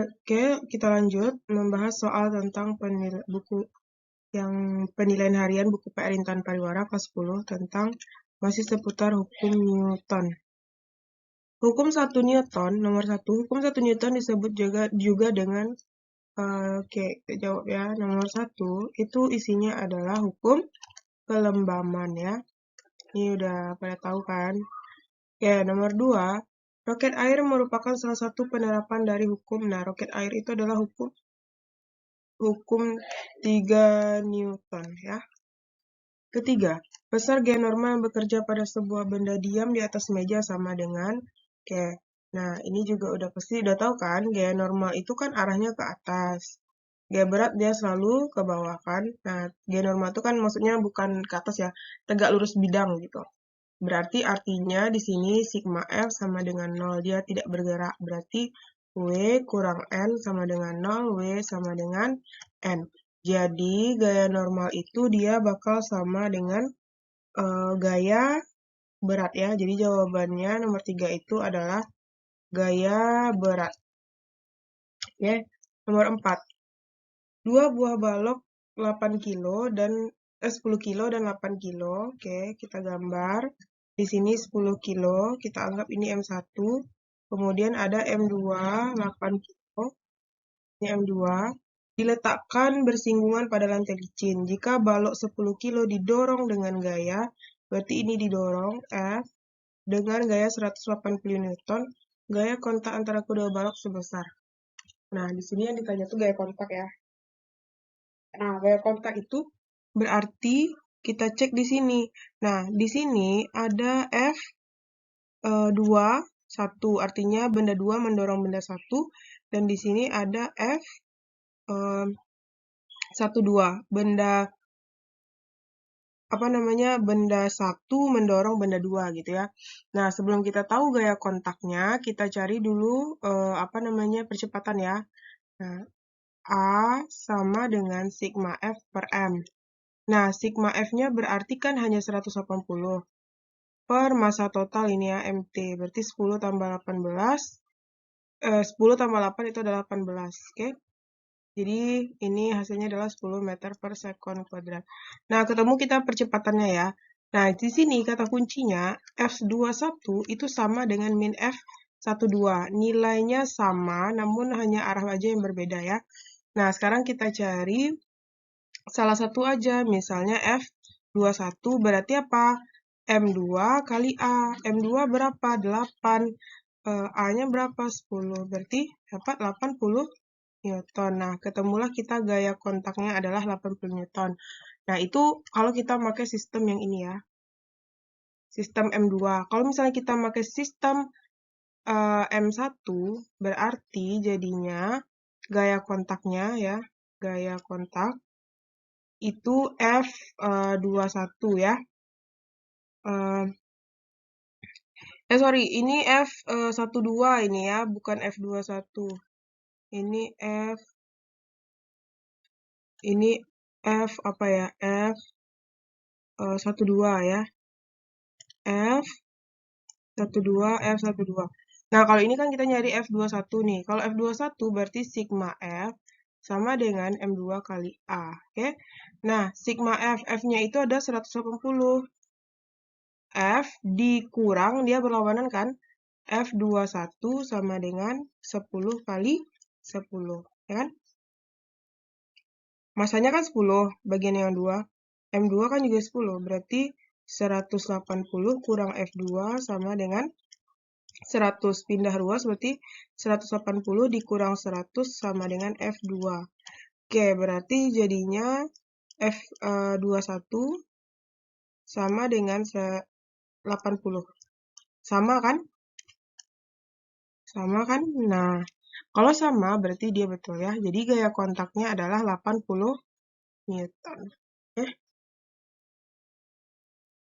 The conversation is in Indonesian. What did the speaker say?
Oke, kita lanjut membahas soal tentang penilaian harian buku PR Intan Pariwara kelas 10 tentang masih seputar hukum Newton. Hukum 1 Newton, nomor 1, hukum 1 Newton disebut juga dengan oke, kita jawab ya. Nomor 1 itu isinya adalah hukum kelembaman ya. Ini udah pada tahu kan? Oke, nomor 2, roket air merupakan salah satu penerapan dari hukum. Nah, roket air itu adalah hukum 3 Newton ya. Ketiga, besar G normal yang bekerja pada sebuah benda diam di atas meja sama dengan Oke. Nah, ini juga udah pasti udah tahu kan, G normal itu kan arahnya ke atas. G berat dia selalu ke bawah kan. Nah, G normal itu kan maksudnya bukan ke atas ya, tegak lurus bidang gitu. Berarti artinya di sini sigma F sama dengan 0, dia tidak bergerak. Berarti W kurang N sama dengan 0, W sama dengan N. Jadi gaya normal itu dia bakal sama dengan gaya berat ya. Jadi jawabannya nomor 3 itu adalah gaya berat. Oke, nomor 4. 2 buah balok 8 kilo dan 10 kilo dan 8 kilo. Oke, kita gambar. Di sini 10 kilo, kita anggap ini M1. Kemudian ada M2 8 kilo. Ini M2. Diletakkan bersinggungan pada lantai licin. Jika balok 10 kilo didorong dengan gaya, berarti ini didorong F dengan gaya 180 Newton, gaya kontak antara kedua balok sebesar. Nah, di sini yang ditanya tuh gaya kontak ya. Nah, gaya kontak itu berarti kita cek di sini. Nah, di sini ada F2, 1, artinya benda 2 mendorong benda 1, dan di sini ada F1, 2, benda benda 1 mendorong benda 2 gitu ya. Nah, sebelum kita tahu gaya kontaknya, kita cari dulu percepatan ya. Nah, A sama dengan sigma F per M. Nah, sigma F-nya berarti kan hanya 180 per massa total ini ya, MT. Berarti 10 tambah 18, 10 tambah 8 itu adalah 18, oke? Jadi, ini hasilnya adalah 10 meter per sekon kuadrat. Nah, ketemu kita percepatannya ya. Nah, di sini kata kuncinya F21 itu sama dengan min F12. Nilainya sama, namun hanya arah aja yang berbeda ya. Nah, sekarang kita cari salah satu aja, misalnya F21 berarti apa? M2 kali A. M2 berapa? 8. A-nya berapa? 10. Berarti dapat 80 Newton. Nah, ketemulah kita gaya kontaknya adalah 80 Newton. Nah, itu kalau kita pakai sistem yang ini ya. Sistem M2. Kalau misalnya kita pakai sistem M1, berarti jadinya gaya kontaknya ya, gaya kontak itu F21 ya. Ini F12 ini ya, bukan F21. Ini F apa ya? F12 ya. F12. Nah, kalau ini kan kita nyari F21 nih. Kalau F21 berarti sigma F sama dengan M2 kali A. Oke? Nah, sigma F, F-nya itu ada 180. F dikurang, dia berlawanan kan? F21 sama dengan 10 kali 10. Ya kan? Masanya kan 10, bagian yang 2. M2 kan juga 10, berarti 180 kurang F2 sama dengan 100. Pindah ruas berarti 180 dikurang 100 sama dengan F2. Oke, berarti jadinya F21 sama dengan 80. Sama kan? Sama kan? Nah, kalau sama berarti dia betul ya. Jadi gaya kontaknya adalah 80 Newton. Oke.